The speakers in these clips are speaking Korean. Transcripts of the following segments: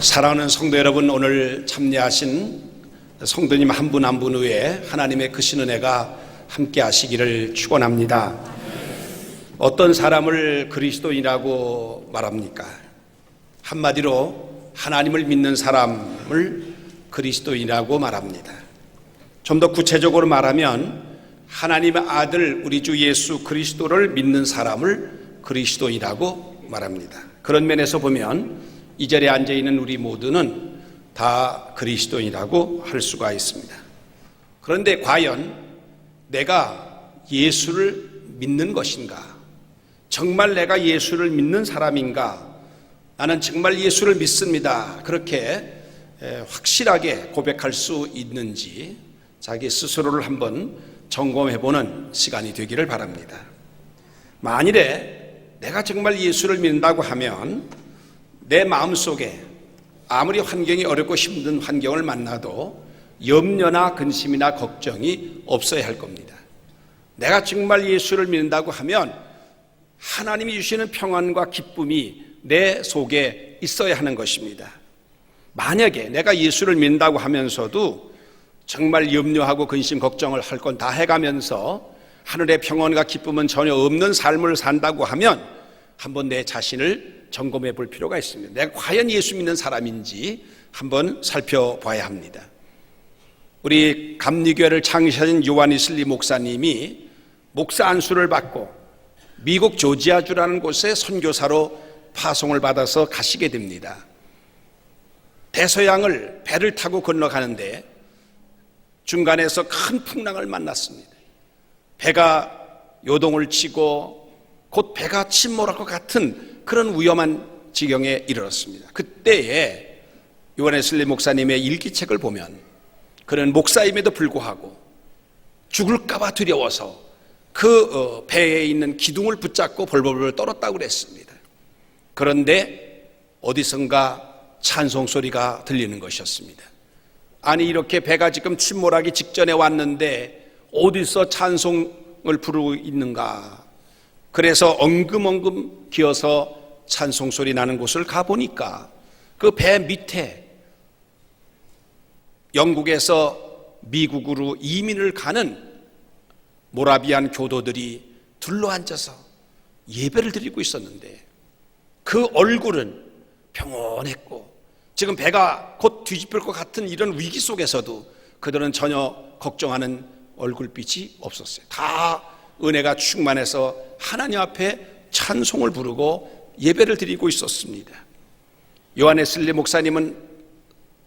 사랑하는 성도 여러분, 오늘 참여하신 성도님 한 분 한 분 위에 하나님의 크신 은혜가 함께 하시기를 축원합니다. 어떤 사람을 그리스도인이라고 말합니까? 한마디로 하나님을 믿는 사람을 그리스도인이라고 말합니다. 좀 더 구체적으로 말하면 하나님의 아들 우리 주 예수 그리스도를 믿는 사람을 그리스도인이라고 말합니다. 그런 면에서 보면 이 자리에 앉아있는 우리 모두는 다 그리스도인이라고 할 수가 있습니다. 그런데 과연 내가 예수를 믿는 것인가? 정말 내가 예수를 믿는 사람인가? 나는 정말 예수를 믿습니다. 그렇게 확실하게 고백할 수 있는지 자기 스스로를 한번 점검해보는 시간이 되기를 바랍니다. 만일에 내가 정말 예수를 믿는다고 하면 내 마음속에 아무리 환경이 어렵고 힘든 환경을 만나도 염려나 근심이나 걱정이 없어야 할 겁니다. 내가 정말 예수를 믿는다고 하면 하나님이 주시는 평안과 기쁨이 내 속에 있어야 하는 것입니다. 만약에 내가 예수를 믿는다고 하면서도 정말 염려하고 근심 걱정을 할 건 다 해가면서 하늘의 평안과 기쁨은 전혀 없는 삶을 산다고 하면 한번 내 자신을 점검해 볼 필요가 있습니다. 내가 과연 예수 믿는 사람인지 한번 살펴봐야 합니다. 우리 감리교회를 창시하신 요한 웨슬리 목사님이 목사 안수를 받고 미국 조지아주라는 곳에 선교사로 파송을 받아서 가시게 됩니다. 대서양을 배를 타고 건너가는데 중간에서 큰 풍랑을 만났습니다. 배가 요동을 치고 곧 배가 침몰할 것 같은 그런 위험한 지경에 이르렀습니다. 그때에 요한 웨슬리 목사님의 일기책을 보면 그는 목사임에도 불구하고 죽을까 봐 두려워서 그 배에 있는 기둥을 붙잡고 벌벌벌 떨었다고 그랬습니다. 그런데 어디선가 찬송 소리가 들리는 것이었습니다. 아니, 이렇게 배가 지금 침몰하기 직전에 왔는데 어디서 찬송을 부르고 있는가? 그래서 엉금엉금 기어서 찬송 소리 나는 곳을 가보니까 그 배 밑에 영국에서 미국으로 이민을 가는 모라비안 교도들이 둘러앉아서 예배를 드리고 있었는데 그 얼굴은 평온했고 지금 배가 곧 뒤집힐 것 같은 이런 위기 속에서도 그들은 전혀 걱정하는 얼굴빛이 없었어요. 다 은혜가 충만해서 하나님 앞에 찬송을 부르고 예배를 드리고 있었습니다. 요한 웨슬리 목사님은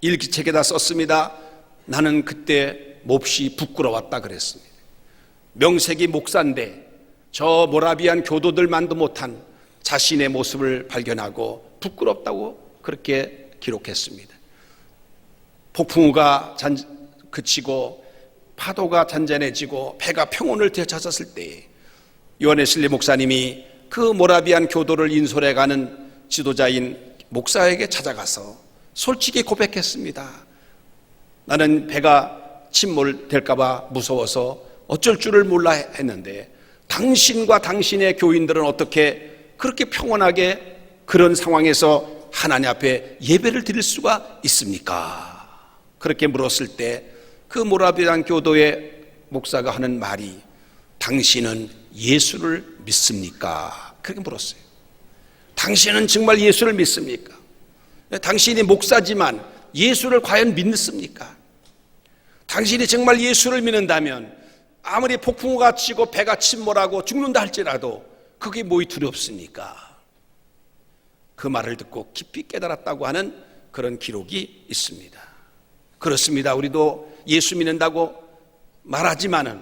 일기책에다 썼습니다. 나는 그때 몹시 부끄러웠다 그랬습니다. 명색이 목사인데 저 모라비안 교도들만도 못한 자신의 모습을 발견하고 부끄럽다고 그렇게 기록했습니다. 폭풍우가 그치고 파도가 잔잔해지고 배가 평온을 되찾았을 때에 요한 웨슬리 목사님이 그 모라비안 교도를 인솔해가는 지도자인 목사에게 찾아가서 솔직히 고백했습니다. 나는 배가 침몰될까 봐 무서워서 어쩔 줄을 몰라 했는데 당신과 당신의 교인들은 어떻게 그렇게 평온하게 그런 상황에서 하나님 앞에 예배를 드릴 수가 있습니까? 그렇게 물었을 때 그 모라비안 교도의 목사가 하는 말이 당신은 예수를 믿습니까? 그렇게 물었어요. 당신은 정말 예수를 믿습니까? 당신이 목사지만 예수를 과연 믿습니까? 당신이 정말 예수를 믿는다면 아무리 폭풍우가 치고 배가 침몰하고 죽는다 할지라도 그게 뭐이 두렵습니까? 그 말을 듣고 깊이 깨달았다고 하는 그런 기록이 있습니다. 그렇습니다. 우리도 예수 믿는다고 말하지만은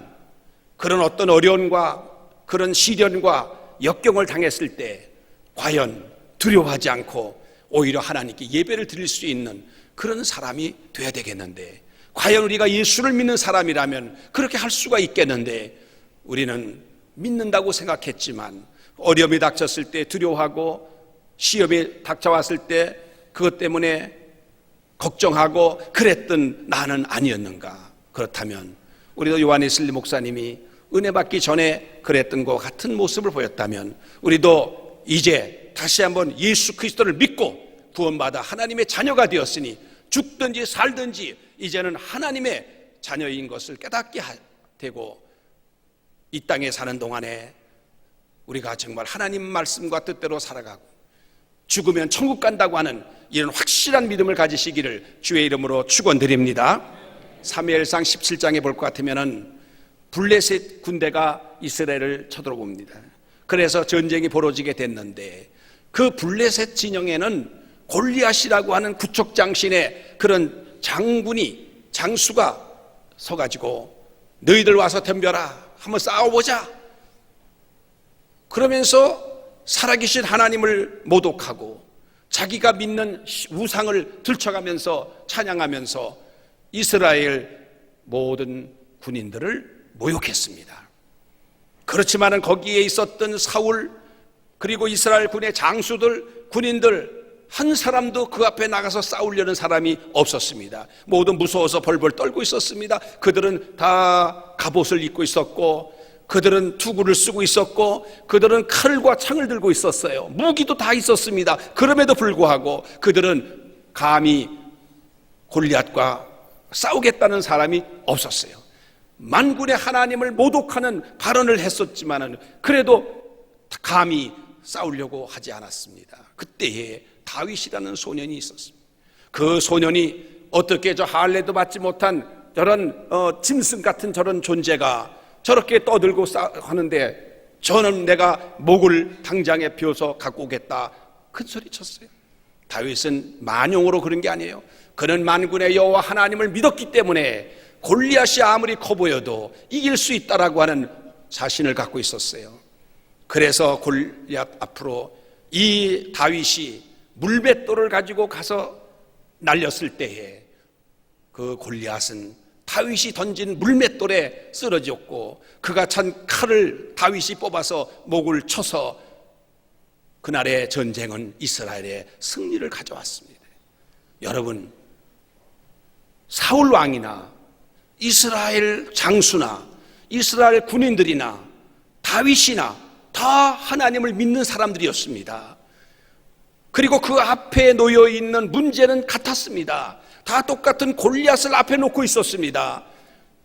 그런 어떤 어려움과 그런 시련과 역경을 당했을 때 과연 두려워하지 않고 오히려 하나님께 예배를 드릴 수 있는 그런 사람이 돼야 되겠는데 과연 우리가 예수를 믿는 사람이라면 그렇게 할 수가 있겠는데 우리는 믿는다고 생각했지만 어려움이 닥쳤을 때 두려워하고 시험이 닥쳐왔을 때 그것 때문에 걱정하고 그랬던 나는 아니었는가? 그렇다면 우리도 요한 웨슬리 목사님이 은혜 받기 전에 그랬던 것 같은 모습을 보였다면 우리도 이제 다시 한번 예수 그리스도를 믿고 구원받아 하나님의 자녀가 되었으니 죽든지 살든지 이제는 하나님의 자녀인 것을 깨닫게 되고, 이 땅에 사는 동안에 우리가 정말 하나님 말씀과 뜻대로 살아가고 죽으면 천국 간다고 하는 이런 확실한 믿음을 가지시기를 주의 이름으로 축원드립니다. 사무엘상 17장에 볼 것 같으면은 블레셋 군대가 이스라엘을 쳐들어옵니다. 그래서 전쟁이 벌어지게 됐는데, 그 블레셋 진영에는 골리앗이라고 하는 구척장신의 그런 장수가 서가지고 너희들 와서 덤벼라, 한번 싸워보자, 그러면서 살아계신 하나님을 모독하고 자기가 믿는 우상을 들춰가면서 찬양하면서 이스라엘 모든 군인들을 모욕했습니다. 그렇지만은 거기에 있었던 사울, 그리고 이스라엘 군의 장수들, 군인들 한 사람도 그 앞에 나가서 싸우려는 사람이 없었습니다. 모두 무서워서 벌벌 떨고 있었습니다. 그들은 다 갑옷을 입고 있었고, 그들은 투구를 쓰고 있었고, 그들은 칼과 창을 들고 있었어요. 무기도 다 있었습니다. 그럼에도 불구하고 그들은 감히 골리앗과 싸우겠다는 사람이 없었어요. 만군의 하나님을 모독하는 발언을 했었지만은 그래도 감히 싸우려고 하지 않았습니다. 그때에 다윗이라는 소년이 있었습니다. 그 소년이 어떻게 저 할례도 받지 못한 저런 짐승 같은 저런 존재가 저렇게 떠들고 하는데, 저는 내가 목을 당장에 베어서 갖고 오겠다, 큰 소리 쳤어요. 다윗은 만용으로 그런 게 아니에요. 그는 만군의 여호와 하나님을 믿었기 때문에 골리앗이 아무리 커 보여도 이길 수 있다라고 하는 자신을 갖고 있었어요. 그래서 골리앗 앞으로 이 다윗이 물맷돌을 가지고 가서 날렸을 때에 그 골리앗은 다윗이 던진 물맷돌에 쓰러졌고, 그가 찬 칼을 다윗이 뽑아서 목을 쳐서 그날의 전쟁은 이스라엘의 승리를 가져왔습니다. 여러분, 사울 왕이나 이스라엘 장수나 이스라엘 군인들이나 다윗이나 다 하나님을 믿는 사람들이었습니다. 그리고 그 앞에 놓여 있는 문제는 같았습니다. 다 똑같은 골리앗을 앞에 놓고 있었습니다.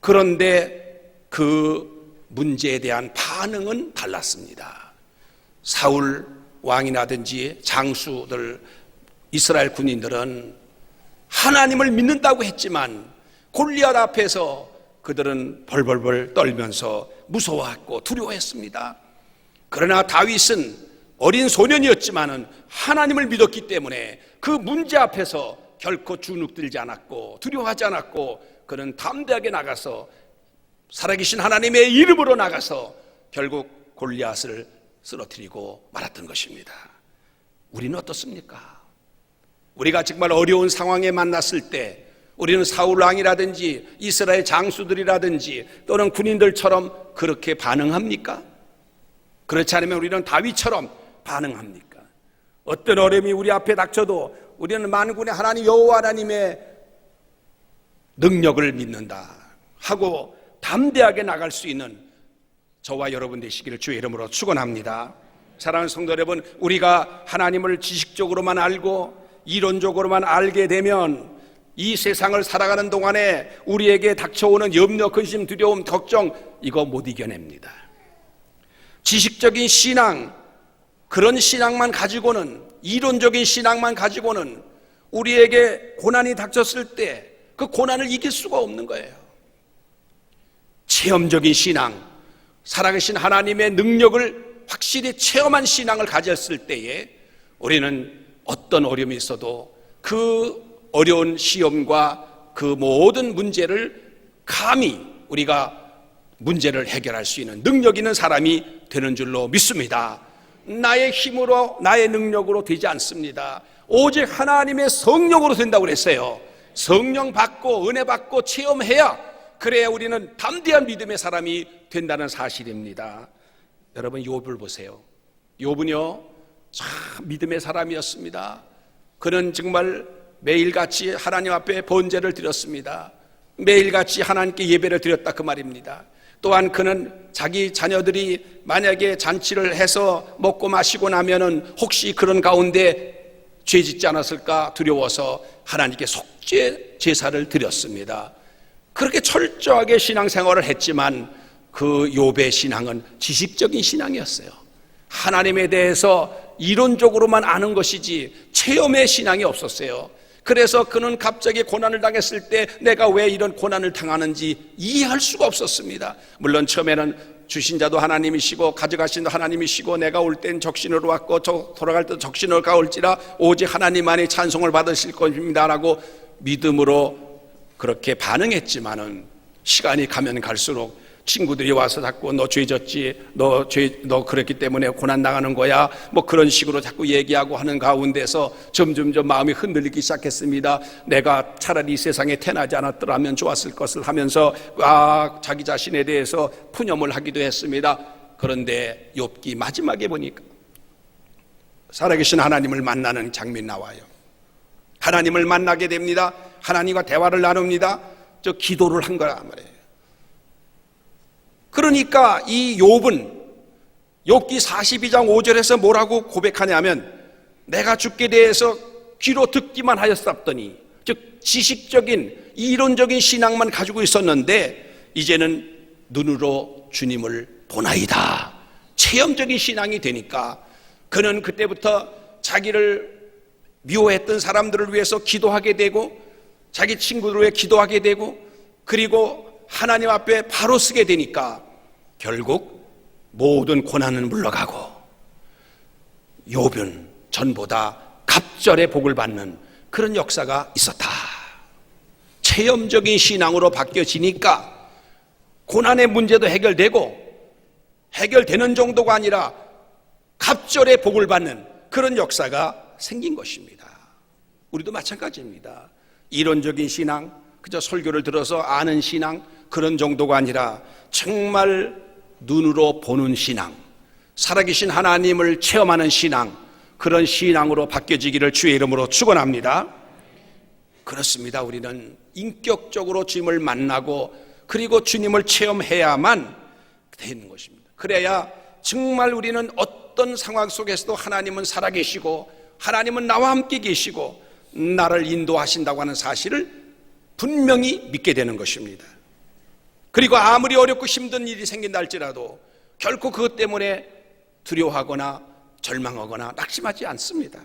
그런데 그 문제에 대한 반응은 달랐습니다. 사울 왕이라든지 장수들, 이스라엘 군인들은 하나님을 믿는다고 했지만 골리앗 앞에서 그들은 벌벌벌 떨면서 무서워했고 두려워했습니다. 그러나 다윗은 어린 소년이었지만은 하나님을 믿었기 때문에 그 문제 앞에서 결코 주눅들지 않았고 두려워하지 않았고, 그는 담대하게 나가서 살아계신 하나님의 이름으로 나가서 결국 골리앗을 쓰러뜨리고 말았던 것입니다. 우리는 어떻습니까? 우리가 정말 어려운 상황에 만났을 때 우리는 사울 왕이라든지 이스라엘 장수들이라든지 또는 군인들처럼 그렇게 반응합니까? 그렇지 않으면 우리는 다윗처럼 반응합니까? 어떤 어려움이 우리 앞에 닥쳐도 우리는 만군의 하나님 여호와 하나님의 능력을 믿는다 하고 담대하게 나갈 수 있는 저와 여러분 되시기를 주의 이름으로 축원합니다. 사랑하는 성도 여러분, 우리가 하나님을 지식적으로만 알고 이론적으로만 알게 되면 이 세상을 살아가는 동안에 우리에게 닥쳐오는 염려, 근심, 두려움, 걱정, 이거 못 이겨냅니다. 지식적인 신앙, 그런 신앙만 가지고는, 이론적인 신앙만 가지고는 우리에게 고난이 닥쳤을 때 그 고난을 이길 수가 없는 거예요. 체험적인 신앙, 살아계신 하나님의 능력을 확실히 체험한 신앙을 가졌을 때에 우리는 어떤 어려움이 있어도 그 어려운 시험과 그 모든 문제를 감히 우리가 문제를 해결할 수 있는 능력 있는 사람이 되는 줄로 믿습니다. 나의 힘으로, 나의 능력으로 되지 않습니다. 오직 하나님의 성령으로 된다고 그랬어요. 성령 받고 은혜 받고 체험해야, 그래야 우리는 담대한 믿음의 사람이 된다는 사실입니다. 여러분, 욥을 보세요. 욥은요 참 믿음의 사람이었습니다. 그는 정말 매일같이 하나님 앞에 번제를 드렸습니다. 매일같이 하나님께 예배를 드렸다, 그 말입니다. 또한 그는 자기 자녀들이 만약에 잔치를 해서 먹고 마시고 나면은 혹시 그런 가운데 죄 짓지 않았을까 두려워서 하나님께 속죄 제사를 드렸습니다. 그렇게 철저하게 신앙생활을 했지만 그 욥의 신앙은 지식적인 신앙이었어요. 하나님에 대해서 이론적으로만 아는 것이지 체험의 신앙이 없었어요. 그래서 그는 갑자기 고난을 당했을 때 내가 왜 이런 고난을 당하는지 이해할 수가 없었습니다. 물론 처음에는 주신 자도 하나님이시고 가져가신 자도 하나님이시고 내가 올 땐 적신으로 왔고 돌아갈 때도 적신으로 가올지라 오직 하나님만이 찬송을 받으실 것입니다 라고 믿음으로 그렇게 반응했지만은 시간이 가면 갈수록 친구들이 와서 자꾸 너 죄 졌지, 너 그랬기 때문에 고난 당하는 거야, 뭐 그런 식으로 자꾸 얘기하고 하는 가운데서 점점점 마음이 흔들리기 시작했습니다. 내가 차라리 이 세상에 태어나지 않았더라면 좋았을 것을 하면서 자기 자신에 대해서 푸념을 하기도 했습니다. 그런데 욥기 마지막에 보니까 살아계신 하나님을 만나는 장면이 나와요. 하나님을 만나게 됩니다. 하나님과 대화를 나눕니다. 기도를 한 거란 말이에요. 그러니까 이 욥은 욥기 42장 5절에서 뭐라고 고백하냐면 내가 주께 대해서 귀로 듣기만 하였었더니, 즉 지식적인 이론적인 신앙만 가지고 있었는데 이제는 눈으로 주님을 보나이다. 체험적인 신앙이 되니까 그는 그때부터 자기를 미워했던 사람들을 위해서 기도하게 되고 자기 친구들을 위해 기도하게 되고 그리고 하나님 앞에 바로 서게 되니까 결국 모든 고난은 물러가고 욥은 전보다 갑절의 복을 받는 그런 역사가 있었다. 체험적인 신앙으로 바뀌어지니까 고난의 문제도 해결되는 정도가 아니라 갑절의 복을 받는 그런 역사가 생긴 것입니다. 우리도 마찬가지입니다. 이론적인 신앙, 그저 설교를 들어서 아는 신앙, 그런 정도가 아니라 정말 눈으로 보는 신앙, 살아계신 하나님을 체험하는 신앙, 그런 신앙으로 바뀌어지기를 주의 이름으로 축원합니다. 그렇습니다. 우리는 인격적으로 주님을 만나고 그리고 주님을 체험해야만 되는 것입니다. 그래야 정말 우리는 어떤 상황 속에서도 하나님은 살아계시고 하나님은 나와 함께 계시고 나를 인도하신다고 하는 사실을 분명히 믿게 되는 것입니다. 그리고 아무리 어렵고 힘든 일이 생긴다 할지라도 결코 그것 때문에 두려워하거나 절망하거나 낙심하지 않습니다.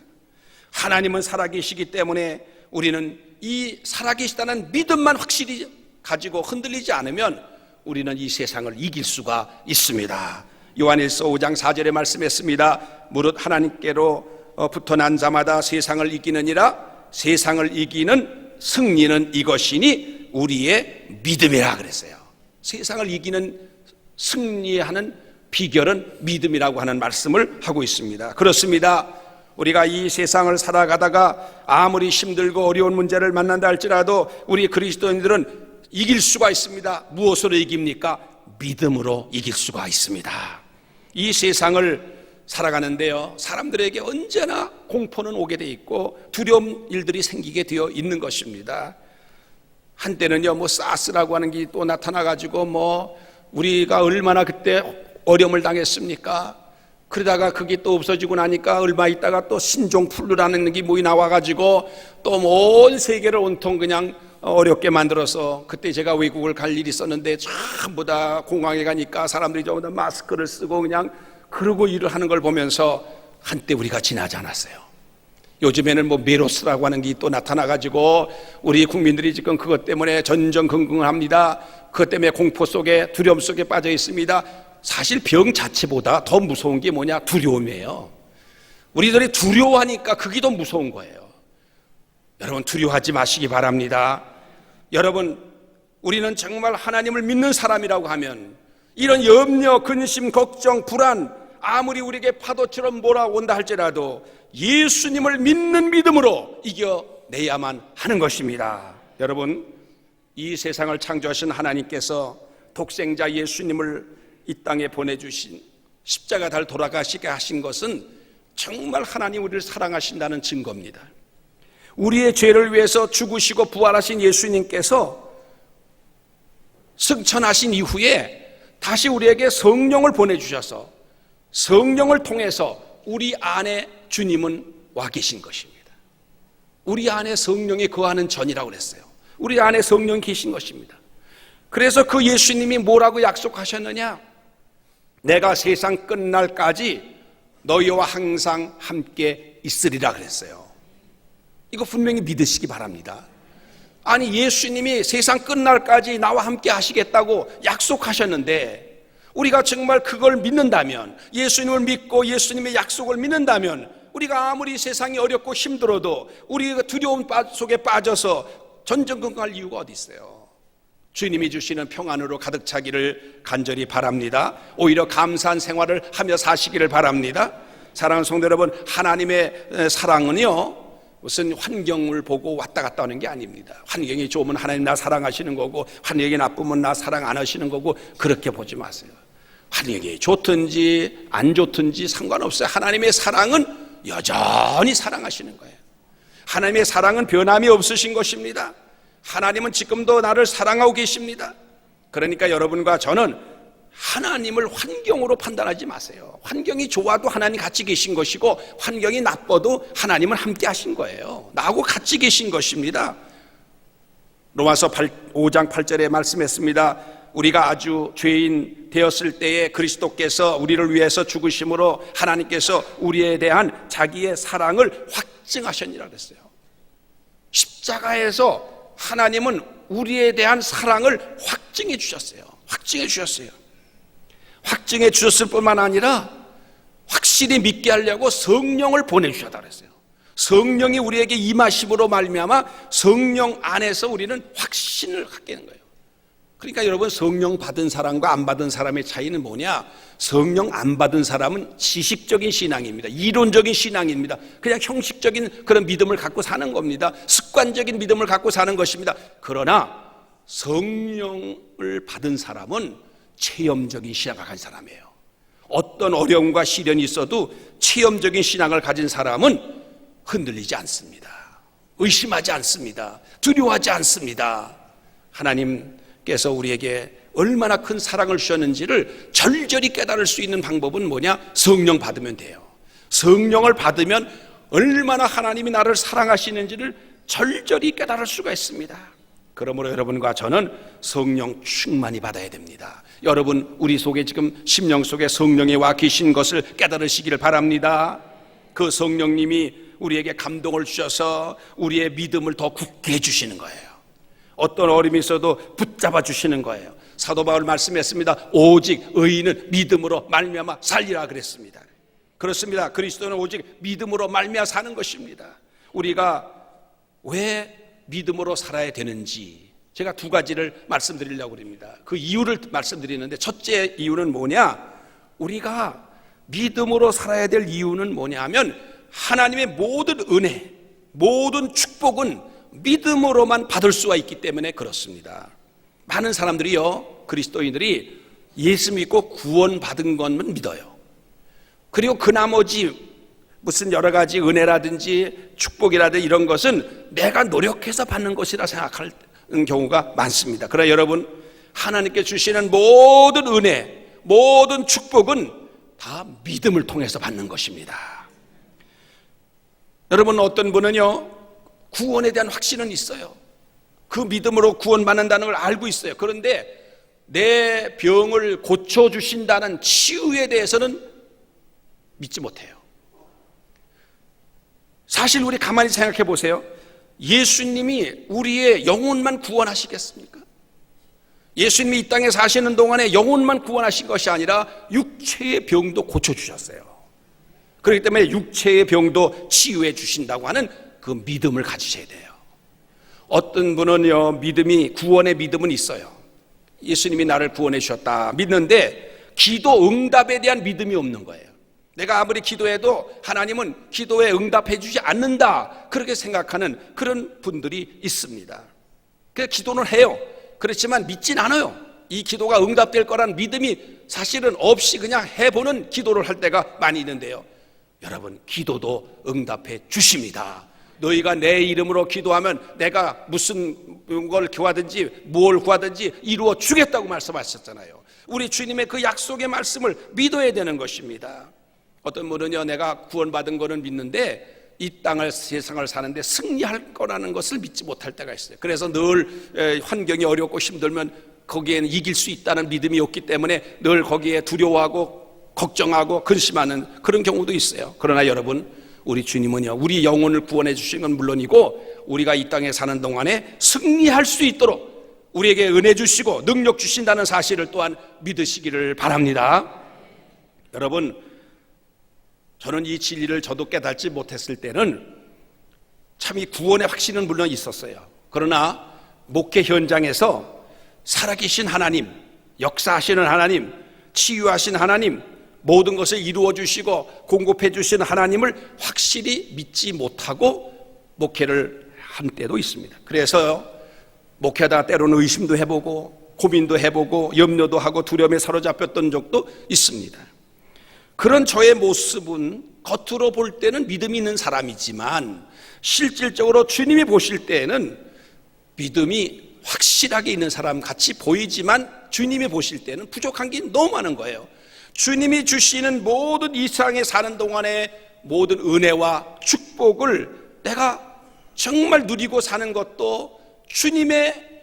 하나님은 살아계시기 때문에 우리는 이 살아계시다는 믿음만 확실히 가지고 흔들리지 않으면 우리는 이 세상을 이길 수가 있습니다. 요한일서 5장 4절에 말씀했습니다. 무릇 하나님께로부터 난 자마다 세상을 이기느니라. 세상을 이기는 승리는 이것이니 우리의 믿음이라 그랬어요. 세상을 이기는 승리하는 비결은 믿음이라고 하는 말씀을 하고 있습니다. 그렇습니다. 우리가 이 세상을 살아가다가 아무리 힘들고 어려운 문제를 만난다 할지라도 우리 그리스도인들은 이길 수가 있습니다. 무엇으로 이깁니까? 믿음으로 이길 수가 있습니다. 이 세상을 살아가는데요, 사람들에게 언제나 공포는 오게 돼 있고 두려운 일들이 생기게 되어 있는 것입니다. 한때는요, 사스라고 하는 게 또 나타나가지고 우리가 얼마나 그때 어려움을 당했습니까? 그러다가 그게 또 없어지고 나니까 얼마 있다가 또 신종플루라는 게 나와가지고 또 온 세계를 온통 그냥 어렵게 만들어서, 그때 제가 외국을 갈 일이 있었는데 전부 다 공항에 가니까 사람들이 전부 다 마스크를 쓰고 그냥 그러고 일을 하는 걸 보면서 한때 우리가 지나지 않았어요. 요즘에는 메로스라고 하는 게 또 나타나가지고 우리 국민들이 지금 그것 때문에 전전긍긍합니다. 그것 때문에 공포 속에, 두려움 속에 빠져 있습니다. 사실 병 자체보다 더 무서운 게 뭐냐? 두려움이에요. 우리들이 두려워하니까 그게 더 무서운 거예요. 여러분, 두려워하지 마시기 바랍니다. 여러분, 우리는 정말 하나님을 믿는 사람이라고 하면 이런 염려, 근심, 걱정, 불안, 아무리 우리에게 파도처럼 몰아온다 할지라도 예수님을 믿는 믿음으로 이겨내야만 하는 것입니다. 여러분, 이 세상을 창조하신 하나님께서 독생자 예수님을 이 땅에 보내주신, 십자가 달 돌아가시게 하신 것은 정말 하나님 우리를 사랑하신다는 증거입니다. 우리의 죄를 위해서 죽으시고 부활하신 예수님께서 승천하신 이후에 다시 우리에게 성령을 보내주셔서 성령을 통해서 우리 안에 주님은 와 계신 것입니다. 우리 안에 성령이 거하는 전이라고 그랬어요. 우리 안에 성령이 계신 것입니다. 그래서 그 예수님이 뭐라고 약속하셨느냐? 내가 세상 끝날까지 너희와 항상 함께 있으리라 그랬어요. 이거 분명히 믿으시기 바랍니다. 아니, 예수님이 세상 끝날까지 나와 함께 하시겠다고 약속하셨는데 우리가 정말 그걸 믿는다면, 예수님을 믿고 예수님의 약속을 믿는다면, 우리가 아무리 세상이 어렵고 힘들어도 우리가 두려움 속에 빠져서 전전긍긍할 이유가 어디 있어요? 주님이 주시는 평안으로 가득 차기를 간절히 바랍니다. 오히려 감사한 생활을 하며 사시기를 바랍니다. 사랑하는 성도 여러분, 하나님의 사랑은요, 무슨 환경을 보고 왔다 갔다 하는 게 아닙니다. 환경이 좋으면 하나님 나 사랑하시는 거고, 환경이 나쁘면 나 사랑 안 하시는 거고, 그렇게 보지 마세요. 환경이 좋든지 안 좋든지 상관없어요. 하나님의 사랑은 여전히 사랑하시는 거예요. 하나님의 사랑은 변함이 없으신 것입니다. 하나님은 지금도 나를 사랑하고 계십니다. 그러니까 여러분과 저는 하나님을 환경으로 판단하지 마세요. 환경이 좋아도 하나님 같이 계신 것이고, 환경이 나빠도 하나님은 함께 하신 거예요. 나하고 같이 계신 것입니다. 로마서 5장 8절에 말씀했습니다. 우리가 아주 죄인 되었을 때에 그리스도께서 우리를 위해서 죽으심으로 하나님께서 우리에 대한 자기의 사랑을 확증하셨니라 그랬어요. 십자가에서 하나님은 우리에 대한 사랑을 확증해 주셨어요. 확증해 주셨어요. 확증해 주셨을 뿐만 아니라 확실히 믿게 하려고 성령을 보내주셨다 그랬어요. 성령이 우리에게 임하심으로 말미암아 성령 안에서 우리는 확신을 갖게 되는 거예요. 그러니까 여러분, 성령 받은 사람과 안 받은 사람의 차이는 뭐냐? 성령 안 받은 사람은 지식적인 신앙입니다. 이론적인 신앙입니다. 그냥 형식적인 그런 믿음을 갖고 사는 겁니다. 습관적인 믿음을 갖고 사는 것입니다. 그러나 성령을 받은 사람은 체험적인 신앙을 가진 사람이에요. 어떤 어려움과 시련이 있어도 체험적인 신앙을 가진 사람은 흔들리지 않습니다. 의심하지 않습니다. 두려워하지 않습니다. 하나님께서 우리에게 얼마나 큰 사랑을 주셨는지를 절절히 깨달을 수 있는 방법은 뭐냐? 성령 받으면 돼요. 성령을 받으면 얼마나 하나님이 나를 사랑하시는지를 절절히 깨달을 수가 있습니다. 그러므로 여러분과 저는 성령 충만히 받아야 됩니다. 여러분, 우리 속에 지금 심령 속에 성령이 와 계신 것을 깨달으시기를 바랍니다. 그 성령님이 우리에게 감동을 주셔서 우리의 믿음을 더 굳게 해주시는 거예요. 어떤 어려움이 있어도 붙잡아 주시는 거예요. 사도 바울 말씀했습니다. 오직 의인은 믿음으로 말미암아 살리라 그랬습니다. 그렇습니다. 그리스도는 오직 믿음으로 말미암아 사는 것입니다. 우리가 왜 믿음으로 살아야 되는지 제가 두 가지를 말씀드리려고 합니다. 그 이유를 말씀드리는데, 첫째 이유는 뭐냐? 우리가 믿음으로 살아야 될 이유는 뭐냐 하면, 하나님의 모든 은혜, 모든 축복은 믿음으로만 받을 수가 있기 때문에 그렇습니다. 많은 사람들이요, 그리스도인들이 예수 믿고 구원받은 것만 믿어요. 그리고 그 나머지 무슨 여러 가지 은혜라든지 축복이라든지 이런 것은 내가 노력해서 받는 것이라 생각하는 경우가 많습니다. 그러나 여러분, 하나님께 주시는 모든 은혜, 모든 축복은 다 믿음을 통해서 받는 것입니다. 여러분, 어떤 분은요, 구원에 대한 확신은 있어요. 그 믿음으로 구원받는다는 걸 알고 있어요. 그런데 내 병을 고쳐주신다는 치유에 대해서는 믿지 못해요. 사실 우리 가만히 생각해 보세요. 예수님이 우리의 영혼만 구원하시겠습니까? 예수님이 이 땅에 사시는 동안에 영혼만 구원하신 것이 아니라 육체의 병도 고쳐주셨어요. 그렇기 때문에 육체의 병도 치유해 주신다고 하는 그 믿음을 가지셔야 돼요. 어떤 분은요, 믿음이, 구원의 믿음은 있어요. 예수님이 나를 구원해 주셨다 믿는데 기도 응답에 대한 믿음이 없는 거예요. 내가 아무리 기도해도 하나님은 기도에 응답해 주지 않는다, 그렇게 생각하는 그런 분들이 있습니다. 그래서 기도는 해요. 그렇지만 믿진 않아요. 이 기도가 응답될 거란 믿음이 사실은 없이 그냥 해보는 기도를 할 때가 많이 있는데요, 여러분, 기도도 응답해 주십니다. 너희가 내 이름으로 기도하면 내가 무슨 걸 구하든지 뭘 구하든지 이루어 주겠다고 말씀하셨잖아요. 우리 주님의 그 약속의 말씀을 믿어야 되는 것입니다. 어떤 분은요, 내가 구원받은 거는 믿는데 이 땅을 세상을 사는데 승리할 거라는 것을 믿지 못할 때가 있어요. 그래서 늘 환경이 어렵고 힘들면 거기에는 이길 수 있다는 믿음이 없기 때문에 늘 거기에 두려워하고 걱정하고 근심하는 그런 경우도 있어요. 그러나 여러분, 우리 주님은요, 우리 영혼을 구원해 주시는 건 물론이고 우리가 이 땅에 사는 동안에 승리할 수 있도록 우리에게 은혜 주시고 능력 주신다는 사실을 또한 믿으시기를 바랍니다. 여러분, 저는 이 진리를 저도 깨닫지 못했을 때는 참 이 구원의 확신은 물론 있었어요. 그러나 목회 현장에서 살아계신 하나님, 역사하시는 하나님, 치유하신 하나님, 모든 것을 이루어 주시고 공급해 주시는 하나님을 확실히 믿지 못하고 목회를 한 때도 있습니다. 그래서 목회하다가 때로는 의심도 해보고 고민도 해보고 염려도 하고 두려움에 사로잡혔던 적도 있습니다. 그런 저의 모습은 겉으로 볼 때는 믿음이 있는 사람이지만 실질적으로 주님이 보실 때에는 믿음이 확실하게 있는 사람 같이 보이지만 주님이 보실 때는 부족한 게 너무 많은 거예요. 주님이 주시는 모든 이 세상에 사는 동안의 모든 은혜와 축복을 내가 정말 누리고 사는 것도 주님의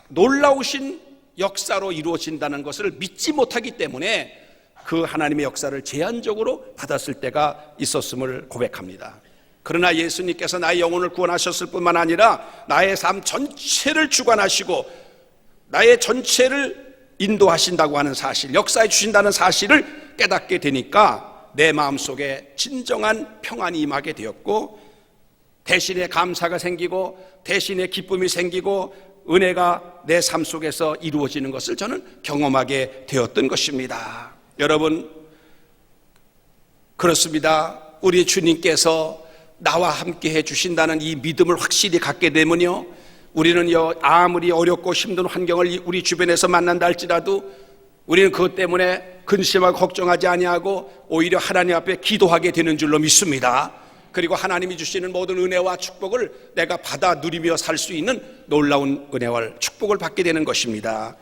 놀라우신 역사로 이루어진다는 것을 믿지 못하기 때문에 그 하나님의 역사를 제한적으로 받았을 때가 있었음을 고백합니다. 그러나 예수님께서 나의 영혼을 구원하셨을 뿐만 아니라 나의 삶 전체를 주관하시고 나의 전체를 인도하신다고 하는 사실, 역사해 주신다는 사실을 깨닫게 되니까 내 마음속에 진정한 평안이 임하게 되었고 대신에 감사가 생기고 대신에 기쁨이 생기고 은혜가 내 삶 속에서 이루어지는 것을 저는 경험하게 되었던 것입니다. 여러분, 그렇습니다. 우리 주님께서 나와 함께 해주신다는 이 믿음을 확실히 갖게 되면요, 우리는요, 아무리 어렵고 힘든 환경을 우리 주변에서 만난다 할지라도 우리는 그것 때문에 근심하고 걱정하지 아니하고 오히려 하나님 앞에 기도하게 되는 줄로 믿습니다. 그리고 하나님이 주시는 모든 은혜와 축복을 내가 받아 누리며 살 수 있는 놀라운 은혜와 축복을 받게 되는 것입니다.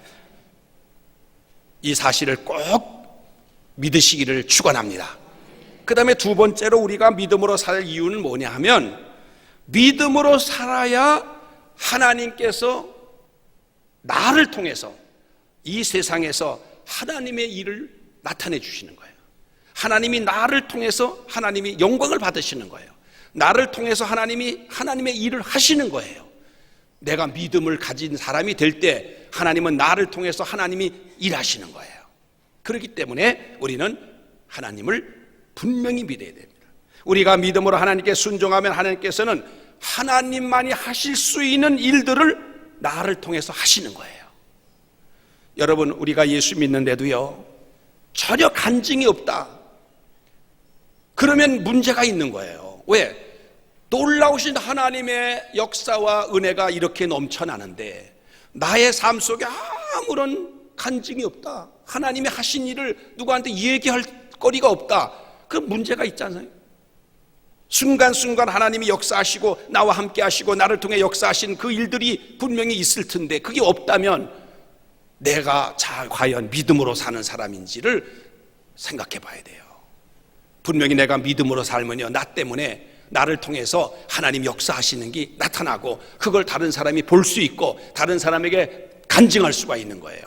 이 사실을 꼭 믿으시기를 축원합니다. 그 다음에 두 번째로 우리가 믿음으로 살 이유는 뭐냐 하면 믿음으로 살아야 하나님께서 나를 통해서 이 세상에서 하나님의 일을 나타내 주시는 거예요. 하나님이 나를 통해서 하나님이 영광을 받으시는 거예요. 나를 통해서 하나님이 하나님의 일을 하시는 거예요. 내가 믿음을 가진 사람이 될 때 하나님은 나를 통해서 하나님이 일하시는 거예요. 그렇기 때문에 우리는 하나님을 분명히 믿어야 됩니다. 우리가 믿음으로 하나님께 순종하면 하나님께서는 하나님만이 하실 수 있는 일들을 나를 통해서 하시는 거예요. 여러분, 우리가 예수 믿는데도요, 전혀 간증이 없다. 그러면 문제가 있는 거예요. 왜? 놀라우신 하나님의 역사와 은혜가 이렇게 넘쳐나는데 나의 삶 속에 아무런 간증이 없다. 하나님이 하신 일을 누구한테 얘기할 거리가 없다. 그 문제가 있잖아요. 순간순간 하나님이 역사하시고 나와 함께 하시고 나를 통해 역사하신 그 일들이 분명히 있을 텐데 그게 없다면 내가 과연 믿음으로 사는 사람인지를 생각해 봐야 돼요. 분명히 내가 믿음으로 살면요, 나 때문에 나를 통해서 하나님 역사하시는 게 나타나고 그걸 다른 사람이 볼 수 있고 다른 사람에게 간증할 수가 있는 거예요.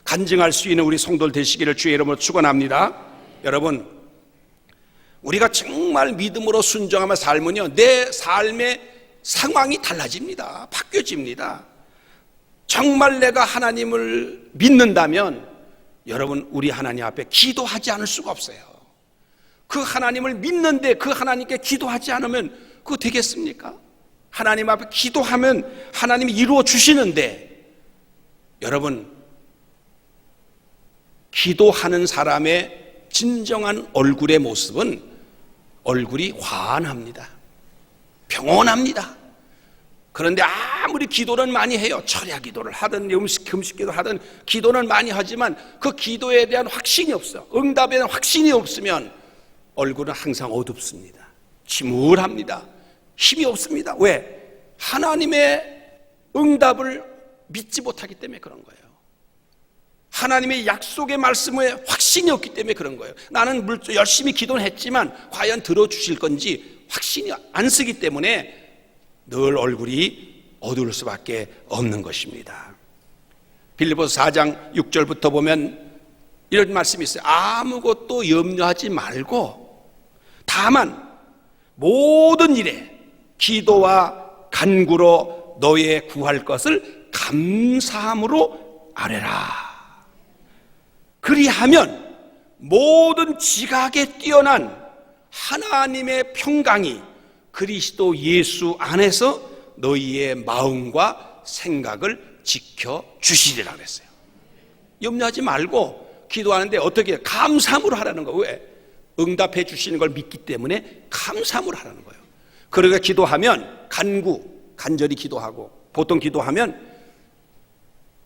간증할 수 있는 우리 성도들 되시기를 주의 이름으로 축원합니다. 여러분, 우리가 정말 믿음으로 순종하며 살면요, 내 삶의 상황이 달라집니다. 바뀌어집니다. 정말 내가 하나님을 믿는다면 여러분, 우리 하나님 앞에 기도하지 않을 수가 없어요. 그 하나님을 믿는데 그 하나님께 기도하지 않으면 그거 되겠습니까? 하나님 앞에 기도하면 하나님이 이루어 주시는데 여러분, 기도하는 사람의 진정한 얼굴의 모습은 얼굴이 환합니다. 평온합니다. 그런데 아무리 기도는 많이 해요. 철야 기도를 하든 금식 기도를 하든 기도는 많이 하지만 그 기도에 대한 확신이 없어요. 응답에 대한 확신이 없으면 얼굴은 항상 어둡습니다. 침울합니다. 힘이 없습니다. 왜? 하나님의 응답을 믿지 못하기 때문에 그런 거예요. 하나님의 약속의 말씀에 확신이 없기 때문에 그런 거예요. 나는 열심히 기도는 했지만 과연 들어주실 건지 확신이 안 쓰기 때문에 늘 얼굴이 어두울 수밖에 없는 것입니다. 빌립보서 4장 6절부터 보면 이런 말씀이 있어요. 아무것도 염려하지 말고 다만 모든 일에 기도와 간구로 너의 구할 것을 감사함으로 아뢰라. 그리하면 모든 지각에 뛰어난 하나님의 평강이 그리스도 예수 안에서 너희의 마음과 생각을 지켜주시리라 그랬어요. 염려하지 말고 기도하는데 어떻게 감사함으로 하라는 거예요. 왜? 응답해 주시는 걸 믿기 때문에 감사함으로 하라는 거예요. 그러니까 기도하면 간절히 기도하고 보통 기도하면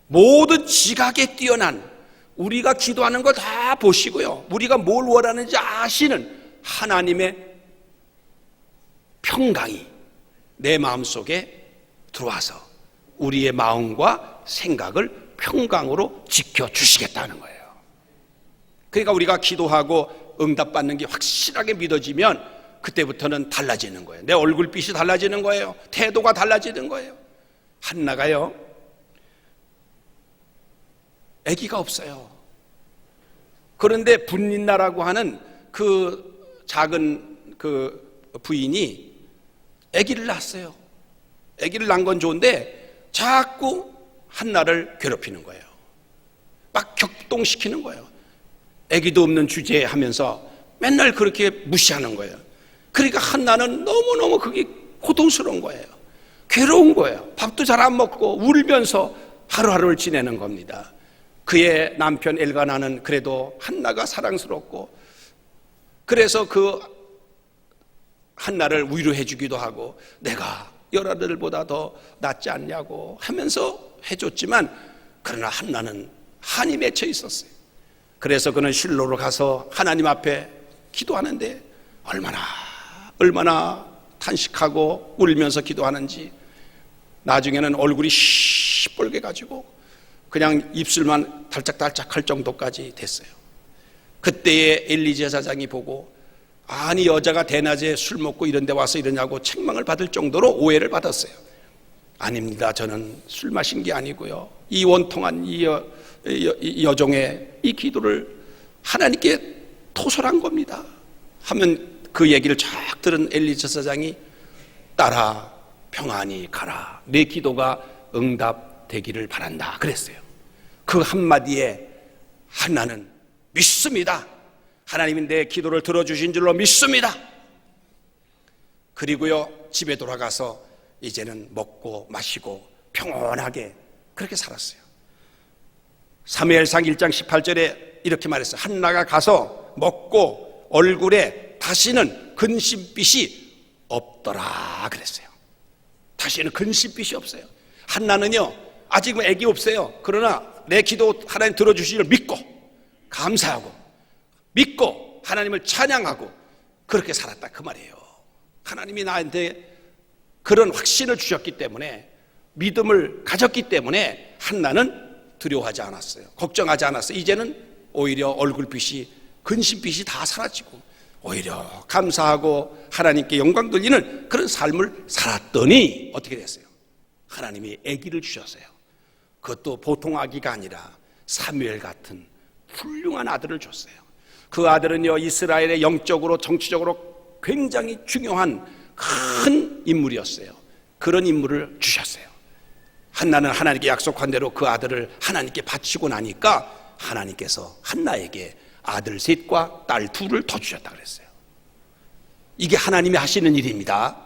모든 지각에 뛰어난 우리가 기도하는 거 다 보시고요. 우리가 뭘 원하는지 아시는 하나님의 평강이 내 마음속에 들어와서 우리의 마음과 생각을 평강으로 지켜주시겠다는 거예요. 그러니까 우리가 기도하고 응답받는 게 확실하게 믿어지면 그때부터는 달라지는 거예요. 내 얼굴빛이 달라지는 거예요. 태도가 달라지는 거예요. 한나가요, 아기가 없어요. 그런데 분린나라고 하는 그 작은 그 부인이 아기를 낳았어요. 아기를 낳은 건 좋은데 자꾸 한나를 괴롭히는 거예요. 막 격동시키는 거예요. 아기도 없는 주제에 하면서 맨날 그렇게 무시하는 거예요. 그러니까 한나는 너무너무 그게 고통스러운 거예요. 괴로운 거예요. 밥도 잘 안 먹고 울면서 하루하루를 지내는 겁니다. 그의 남편 엘가나는 그래도 한나가 사랑스럽고 그래서 그 한나를 위로해 주기도 하고 내가 여러 아들보다 더 낫지 않냐고 하면서 해줬지만 그러나 한나는 한이 맺혀 있었어요. 그래서 그는 실로로 가서 하나님 앞에 기도하는데 얼마나 탄식하고 울면서 기도하는지 나중에는 얼굴이 시뻘게 가지고 그냥 입술만 달짝달짝 할 정도까지 됐어요. 그때에 엘리 제사장이 보고 아니 여자가 대낮에 술 먹고 이런 데 와서 이러냐고 책망을 받을 정도로 오해를 받았어요. 아닙니다. 저는 술 마신 게 아니고요. 이 원통한 이 여종의 이 기도를 하나님께 토설한 겁니다. 하면 그 얘기를 쫙 들은 엘리 제사장이 딸아 평안히 가라. 내 기도가 응답되기를 바란다. 그랬어요. 그 한마디에 한나는 믿습니다. 하나님이 내 기도를 들어주신 줄로 믿습니다. 그리고요 집에 돌아가서 이제는 먹고 마시고 평온하게 그렇게 살았어요. 사무엘상 1장 18절에 이렇게 말했어요. 한나가 가서 먹고 얼굴에 다시는 근심빛이 없더라 그랬어요. 다시는 근심빛이 없어요. 한나는요 아직은 애기 없어요. 그러나 내 기도 하나님 들어주시기를 믿고 감사하고 믿고 하나님을 찬양하고 그렇게 살았다 그 말이에요. 하나님이 나한테 그런 확신을 주셨기 때문에 믿음을 가졌기 때문에 한나는 두려워하지 않았어요. 걱정하지 않았어요. 이제는 오히려 얼굴빛이 근심빛이 다 사라지고 오히려 감사하고 하나님께 영광 돌리는 그런 삶을 살았더니 어떻게 됐어요? 하나님이 아기를 주셨어요. 그것도 보통 아기가 아니라 사무엘 같은 훌륭한 아들을 줬어요. 그 아들은요 이스라엘의 영적으로 정치적으로 굉장히 중요한 큰 인물이었어요. 그런 인물을 주셨어요. 한나는 하나님께 약속한 대로 그 아들을 하나님께 바치고 나니까 하나님께서 한나에게 아들 셋과 딸 둘을 더 주셨다 그랬어요. 이게 하나님이 하시는 일입니다.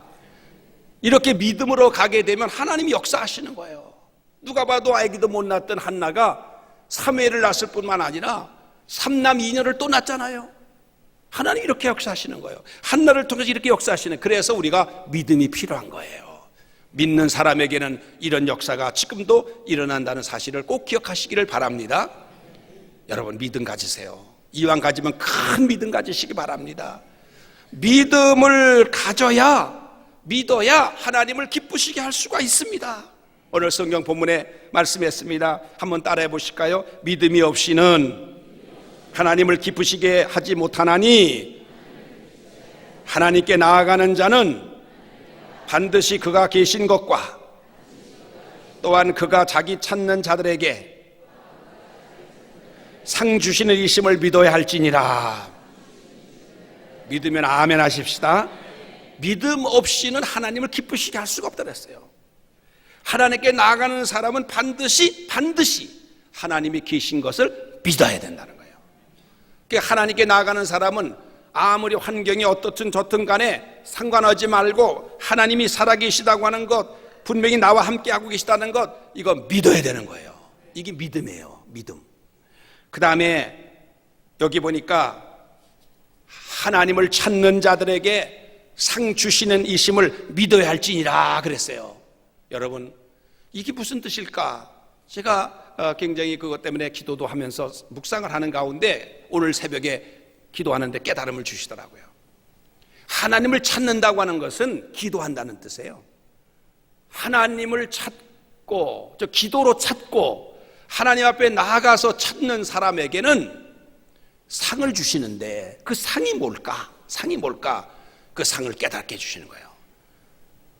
이렇게 믿음으로 가게 되면 하나님이 역사하시는 거예요. 누가 봐도 아기도 못 낳았던 한나가 사무엘을 낳았을 뿐만 아니라 3남 2녀를 또 낳았잖아요. 하나님이 이렇게 역사하시는 거예요. 한나를 통해서 이렇게 역사하시는. 그래서 우리가 믿음이 필요한 거예요. 믿는 사람에게는 이런 역사가 지금도 일어난다는 사실을 꼭 기억하시기를 바랍니다. 여러분 믿음 가지세요. 이왕 가지면 큰 믿음 가지시기 바랍니다. 믿음을 가져야 믿어야 하나님을 기쁘시게 할 수가 있습니다. 오늘 성경 본문에 말씀했습니다. 한번 따라해 보실까요? 믿음이 없이는 하나님을 기쁘시게 하지 못하나니 하나님께 나아가는 자는 반드시 그가 계신 것과 또한 그가 자기 찾는 자들에게 상 주시는 이심을 믿어야 할지니라. 믿으면 아멘 하십시다. 믿음 없이는 하나님을 기쁘시게 할 수가 없다 그랬어요. 하나님께 나아가는 사람은 반드시 하나님이 계신 것을 믿어야 된다는 거예요. 그러니까 하나님께 나아가는 사람은 아무리 환경이 어떻든 저든 간에 상관하지 말고 하나님이 살아계시다고 하는 것, 분명히 나와 함께하고 계시다는 것, 이거 믿어야 되는 거예요. 이게 믿음이에요. 믿음. 그 다음에 여기 보니까 하나님을 찾는 자들에게 상 주시는 이심을 믿어야 할지니라 그랬어요. 여러분, 이게 무슨 뜻일까? 제가 굉장히 그것 때문에 기도도 하면서 묵상을 하는 가운데 오늘 새벽에 기도하는데 깨달음을 주시더라고요. 하나님을 찾는다고 하는 것은 기도한다는 뜻이에요. 하나님을 찾고, 기도로 찾고 하나님 앞에 나아가서 찾는 사람에게는 상을 주시는데 그 상이 뭘까? 그 상을 깨닫게 해주시는 거예요.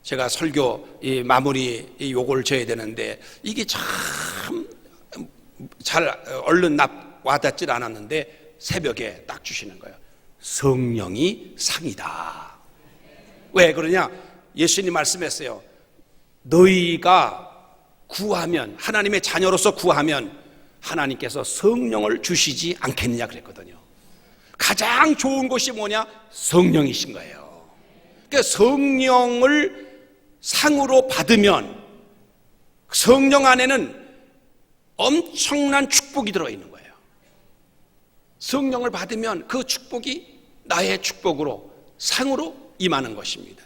제가 설교 마무리 요걸 져야 되는데 이게 참 잘 얼른 와닿질 않았는데 새벽에 딱 주시는 거예요. 성령이 상이다. 왜 그러냐? 예수님 말씀했어요. 너희가 구하면, 하나님의 자녀로서 구하면 하나님께서 성령을 주시지 않겠느냐 그랬거든요. 가장 좋은 것이 뭐냐? 성령이신 거예요. 그러니까 성령을 상으로 받으면 성령 안에는 엄청난 축복이 들어있는 거예요. 성령을 받으면 그 축복이 나의 축복으로, 상으로 임하는 것입니다.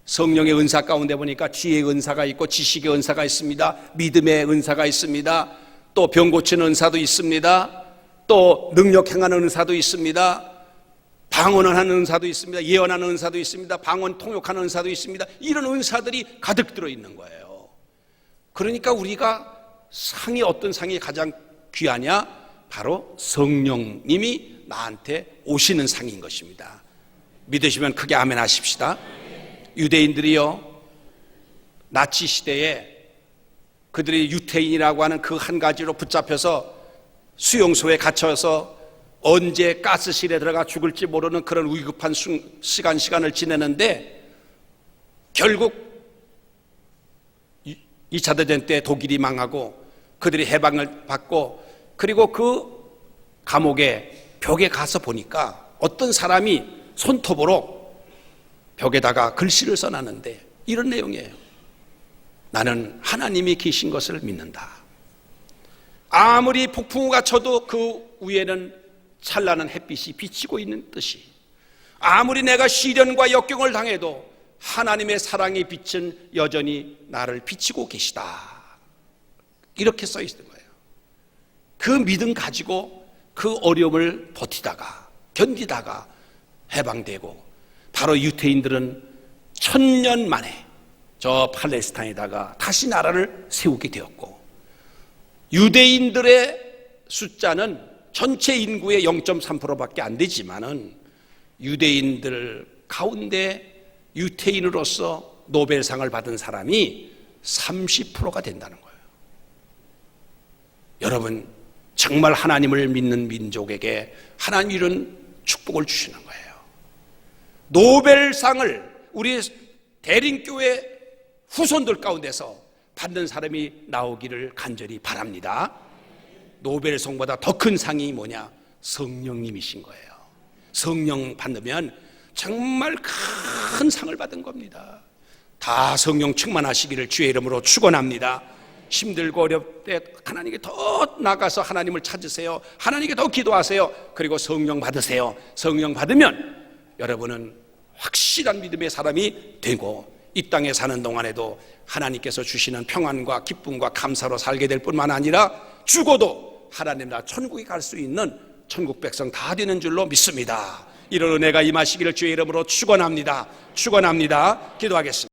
성령의 은사 가운데 보니까 지혜의 은사가 있고 지식의 은사가 있습니다. 믿음의 은사가 있습니다. 또 병 고치는 은사도 있습니다. 또 능력 행하는 은사도 있습니다. 방언을 하는 은사도 있습니다. 예언하는 은사도 있습니다. 방언 통역하는 은사도 있습니다. 이런 은사들이 가득 들어있는 거예요. 그러니까 우리가 상이, 어떤 상이 가장 귀하냐? 바로 성령님이 나한테 오시는 상인 것입니다. 믿으시면 크게 아멘 하십시다. 유대인들이요, 나치 시대에 그들이 유태인이라고 하는 그 한 가지로 붙잡혀서 수용소에 갇혀서 언제 가스실에 들어가 죽을지 모르는 그런 위급한 시간을 지내는데, 결국 2차 대전 때 독일이 망하고 그들이 해방을 받고, 그리고 그 감옥에 벽에 가서 보니까 어떤 사람이 손톱으로 벽에다가 글씨를 써놨는데 이런 내용이에요. 나는 하나님이 계신 것을 믿는다. 아무리 폭풍우가 쳐도 그 위에는 찬란한 햇빛이 비치고 있는 듯이, 아무리 내가 시련과 역경을 당해도 하나님의 사랑의 빛은 여전히 나를 비치고 계시다. 이렇게 써 있는 거예요. 그 믿음 가지고 그 어려움을 버티다가, 견디다가 해방되고, 바로 유태인들은 1000년 만에 저 팔레스타인에다가 다시 나라를 세우게 되었고, 유대인들의 숫자는 전체 인구의 0.3%밖에 안 되지만은 유대인들 가운데 유태인으로서 노벨상을 받은 사람이 30%가 된다는 거예요. 여러분, 정말 하나님을 믿는 민족에게 하나님이 이런 축복을 주시는 거예요. 노벨상을 우리 대림교회 후손들 가운데서 받는 사람이 나오기를 간절히 바랍니다. 노벨상보다 더 큰 상이 뭐냐? 성령님이신 거예요. 성령 받으면 정말 큰 상을 받은 겁니다. 다 성령 충만하시기를 주의 이름으로 축원합니다. 힘들고 어렵을 때 하나님께 더 나가서 하나님을 찾으세요. 하나님께 더 기도하세요. 그리고 성령 받으세요. 성령 받으면 여러분은 확실한 믿음의 사람이 되고, 이 땅에 사는 동안에도 하나님께서 주시는 평안과 기쁨과 감사로 살게 될 뿐만 아니라 죽어도 하나님 나라 천국에 갈 수 있는 천국 백성 다 되는 줄로 믿습니다. 이런 은혜가 임하시기를 주의 이름으로 축원합니다. 기도하겠습니다.